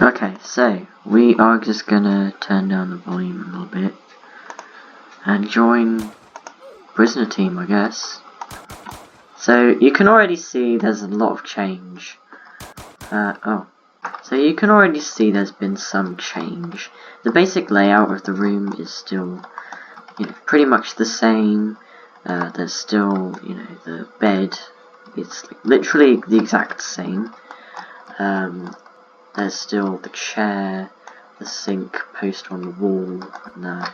Okay, so we are just gonna turn down the volume a little bit and join prisoner team, I guess. So you can already see there's a lot of change. So you can already see there's been some change. The basic layout of the room is still, pretty much the same. There's still, the bed. It's literally the exact same. There's still the chair, the sink post on the wall, and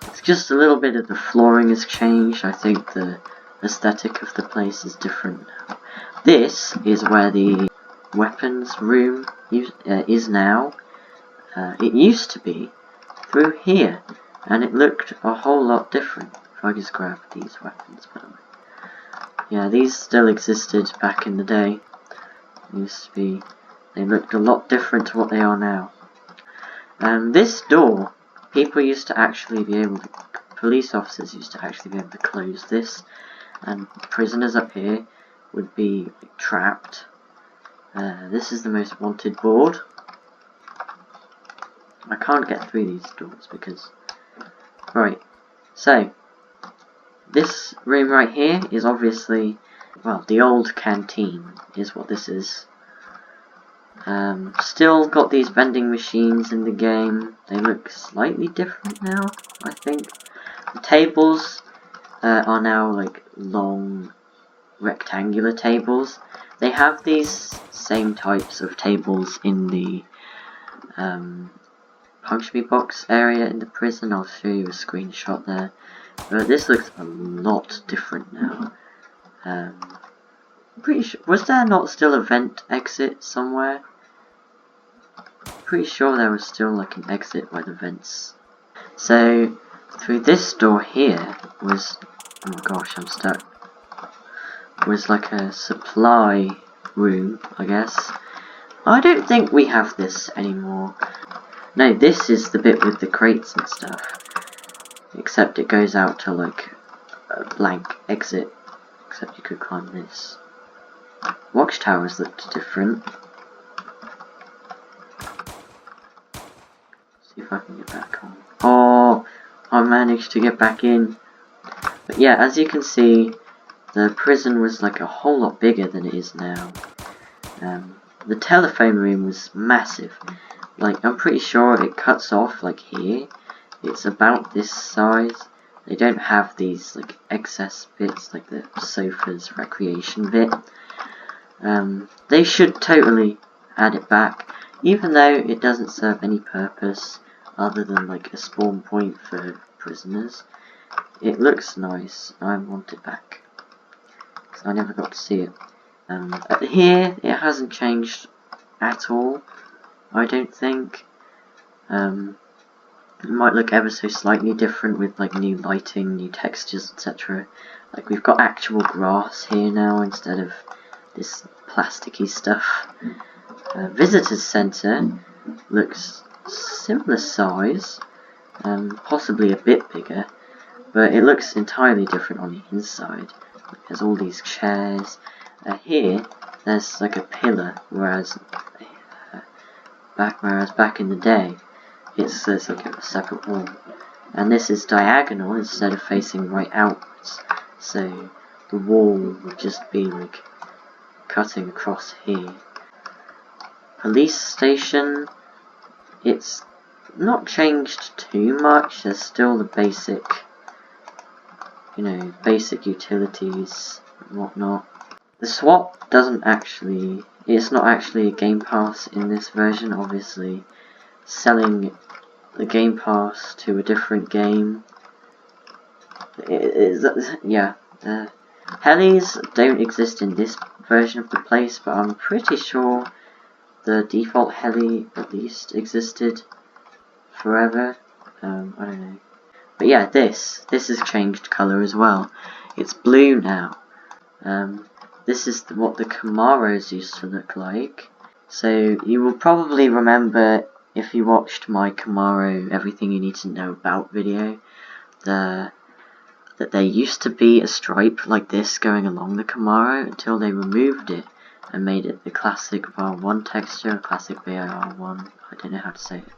it's just a little bit of the flooring has changed. I think the aesthetic of the place is different now. This is where the weapons room is now. It used to be through here, and it looked a whole lot different. If I just grab these weapons, by the way. Yeah, these still existed back in the day. Used to be. They looked a lot different to what they are now. This door, people used to actually be able to, police officers used to actually be able to close this, and prisoners up here would be trapped. This is the most wanted board. I can't get through these doors because... Right, so, this room right here is obviously, well, the old canteen is what this is. Still got these vending machines in the game. They look slightly different now, I think. The tables are now like long rectangular tables. They have these same types of tables in the punch me box area in the prison. I'll show you a screenshot there. But this looks a lot different now. Pretty sure, was there not still a vent exit somewhere? Pretty sure there was still like an exit by the vents. So through this door here was, oh my gosh, I'm stuck. Was like a supply room, I guess. I don't think we have this anymore. No, this is the bit with the crates and stuff. Except it goes out to like a blank exit. Except you could climb this. Watchtowers looked different. See if I can get back on. Oh, I managed to get back in. But yeah, as you can see, the prison was like a whole lot bigger than it is now. The telephone room was massive. Like, I'm pretty sure it cuts off like here. It's about this size. They don't have these like excess bits like the sofa's recreation bit. They should totally add it back, even though it doesn't serve any purpose other than like a spawn point for prisoners. It looks nice. I want it back because I never got to see it. Here it hasn't changed at all, I don't think. It might look ever so slightly different with like new lighting, new textures, etc. Like we've got actual grass here now instead of this plasticky stuff. Visitors Centre looks similar size, possibly a bit bigger, but it looks entirely different on the inside. There's all these chairs. Here, there's like a pillar, whereas back in the day, it's like a separate wall. And this is diagonal instead of facing right outwards. So the wall would just be like cutting across here. Police station, it's not changed too much. There's still the basic, basic utilities and whatnot. The swap doesn't actually, it's not actually a Game Pass in this version, obviously. Selling the Game Pass to a different game. Yeah, the helis don't exist in this version of the place, but I'm pretty sure the default heli at least existed forever. I don't know. But yeah, this has changed colour as well. It's blue now. This is what the Camaros used to look like. So you will probably remember, if you watched my Camaro Everything You Need to Know About video, that there used to be a stripe like this going along the Camaro until they removed it and made it the classic VAR1 texture, classic VAR1, I don't know how to say it.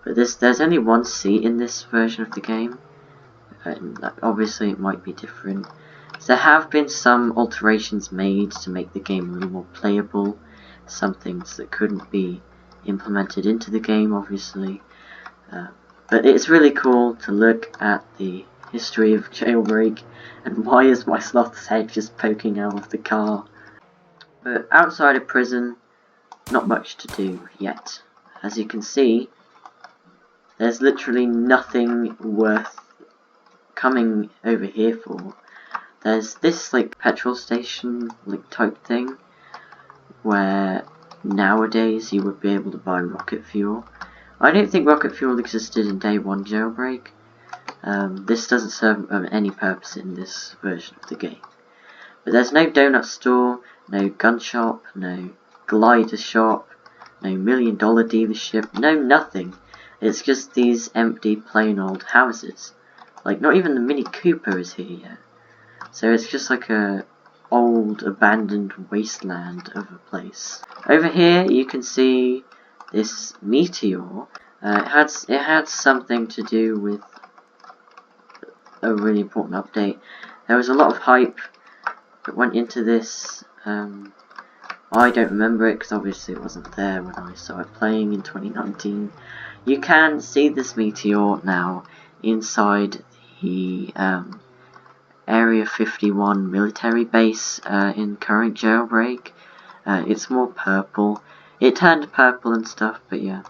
But there's only one seat in this version of the game, and obviously it might be different. There have been some alterations made to make the game a little more playable, some things that couldn't be implemented into the game obviously, but it's really cool to look at the history of Jailbreak, and why is my sloth's head just poking out of the car. But outside of prison, not much to do yet. As you can see, there's literally nothing worth coming over here for. There's this like petrol station like type thing where nowadays you would be able to buy rocket fuel. I don't think rocket fuel existed in day 1 Jailbreak. This doesn't serve any purpose in this version of the game. But there's no donut store, no gun shop, no glider shop, no $1 million dealership, no nothing. It's just these empty plain old houses. Like not even the Mini Cooper is here yet. So it's just like a old abandoned wasteland of a place. Over here you can see this meteor. It had something to do with a really important update. There was a lot of hype that went into this. I don't remember it because obviously it wasn't there when I started playing in 2019. You can see this meteor now inside the Area 51 military base in current Jailbreak. It's more purple. It turned purple and stuff, but yeah.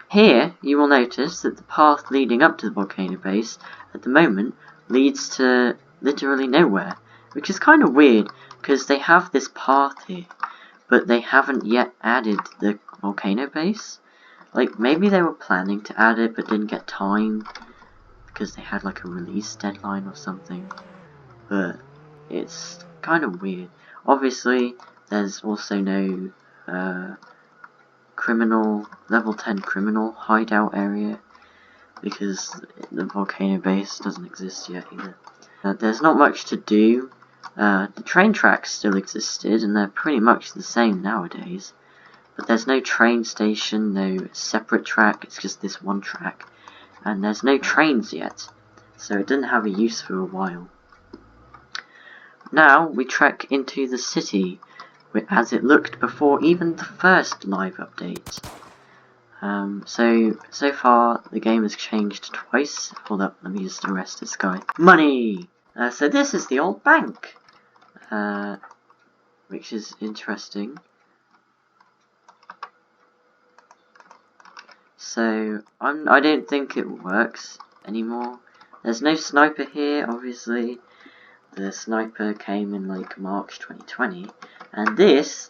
Here, you will notice that the path leading up to the volcano base, at the moment, leads to literally nowhere. Which is kind of weird, because they have this path here, but they haven't yet added the volcano base. Like, maybe they were planning to add it, but didn't get time, because they had like a release deadline or something. But it's kind of weird. Obviously, there's also no level 10 criminal hideout area, because the volcano base doesn't exist yet either. There's not much to do. The train tracks still existed, and they're pretty much the same nowadays. But there's no train station, no separate track, it's just this one track. And there's no trains yet, so it didn't have a use for a while. Now we trek into the city, as it looked before even the first live update. So far the game has changed twice. Hold up, let me just arrest this guy. Money! So this is the old bank, which is interesting. So I don't think it works anymore. There's no sniper here, obviously. The sniper came in like March 2020, and this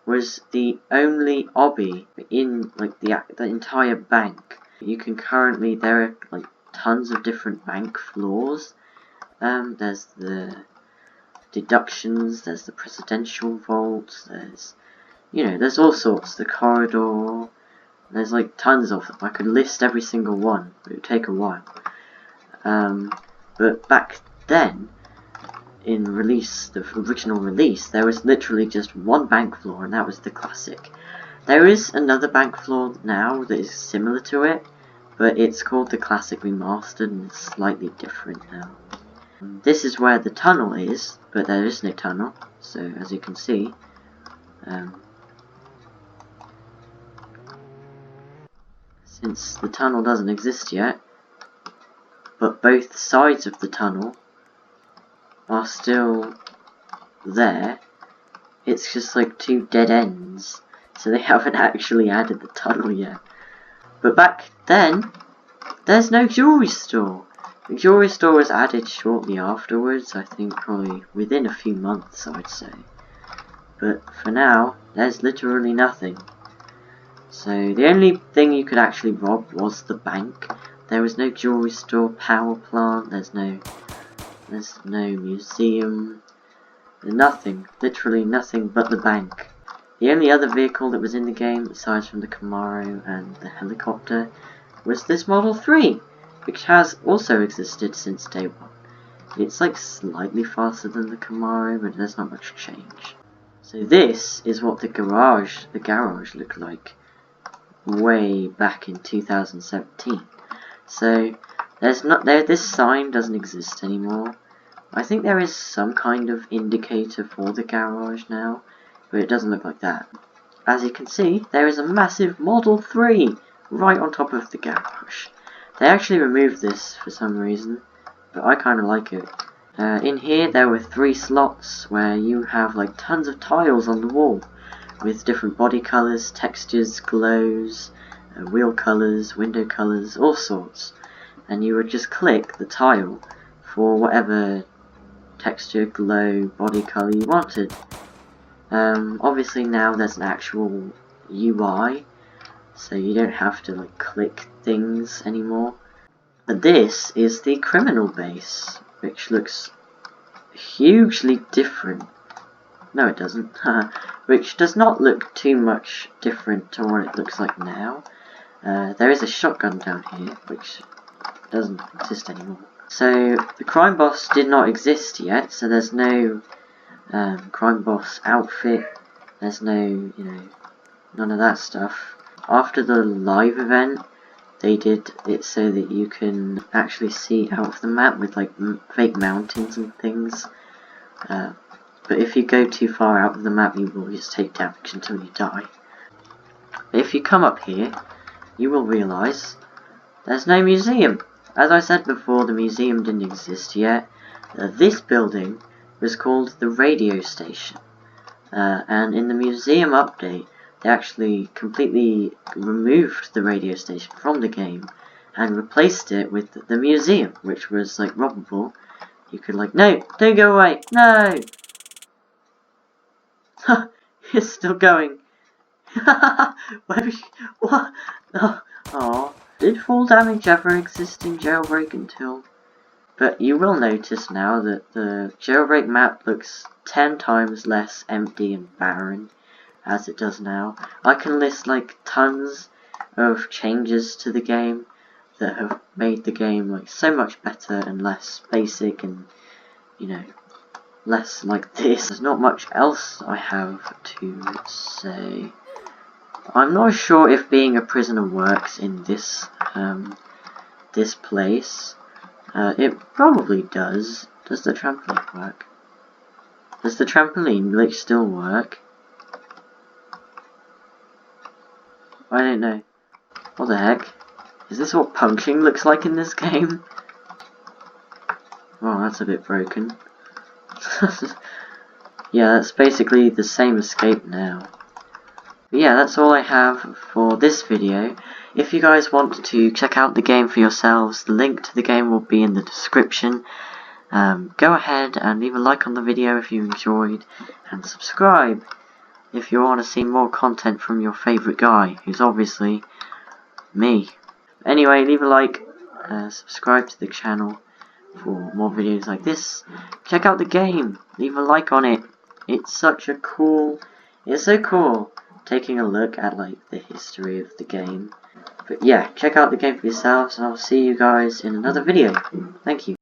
was the only obby in like the entire bank. You can currently, there are like tons of different bank floors. There's the deductions, there's the presidential vault, there's all sorts, the corridor, there's like tons of them. I could list every single one, but it would take a while. But back then, in the original release, there was literally just one bank floor, and that was the classic. There is another bank floor now that is similar to it, but it's called the Classic Remastered, and it's slightly different now. This is where the tunnel is, but there is no tunnel, so as you can see, since the tunnel doesn't exist yet, but both sides of the tunnel are still there, it's just like two dead ends, so they haven't actually added the tunnel yet. But back then, there's no jewelry store. The jewelry store was added shortly afterwards, I think probably within a few months, I would say. But for now, there's literally nothing. So the only thing you could actually rob was the bank. There was no jewelry store, power plant, there's no museum, nothing, literally nothing but the bank. The only other vehicle that was in the game, aside from the Camaro and the helicopter, was this Model 3, which has also existed since day 1. It's like slightly faster than the Camaro, but there's not much change. So this is what the garage looked like way back in 2017. So this sign doesn't exist anymore. I think there is some kind of indicator for the garage now, but it doesn't look like that. As you can see, there is a massive Model 3 right on top of the garage. They actually removed this for some reason, but I kind of like it. In here there were 3 slots where you have like tons of tiles on the wall with different body colours, textures, glows, wheel colours, window colours, all sorts. And you would just click the tile for whatever texture, glow, body colour you wanted. Obviously now there's an actual UI, so you don't have to like click things anymore. But this is the criminal base, which looks hugely different. No, it doesn't. Which does not look too much different to what it looks like now. There is a shotgun down here, which doesn't exist anymore. So the crime boss did not exist yet, so there's no crime boss outfit. There's no, none of that stuff. After the live event, they did it so that you can actually see out of the map with like fake mountains and things. But if you go too far out of the map, you will just take damage until you die. But if you come up here, you will realise there's no museum. As I said before, the museum didn't exist yet. This building was called the radio station. And in the museum update, they actually completely removed the radio station from the game and replaced it with the museum, which was like robbable. You could like, no, don't go away, no! It's still going. What? Oh. Did fall damage ever exist in Jailbreak until? But you will notice now that the Jailbreak map looks 10 times less empty and barren as it does now. I can list like tons of changes to the game that have made the game like so much better and less basic and, less like this. There's not much else I have to say. I'm not sure if being a prisoner works in this this place. It probably does. Does the trampoline work? Does the trampoline glitch still work? I don't know. What the heck? Is this what punching looks like in this game? Oh, that's a bit broken. Yeah, that's basically the same escape now. But yeah, that's all I have for this video. If you guys want to check out the game for yourselves, the link to the game will be in the description. Go ahead and leave a like on the video if you enjoyed, and subscribe if you want to see more content from your favourite guy, who's obviously me. Anyway, leave a like, subscribe to the channel for more videos like this. Check out the game, leave a like on it. It's so cool taking a look at like the history of the game. But yeah, check out the game for yourselves, and I'll see you guys in another video. Thank you.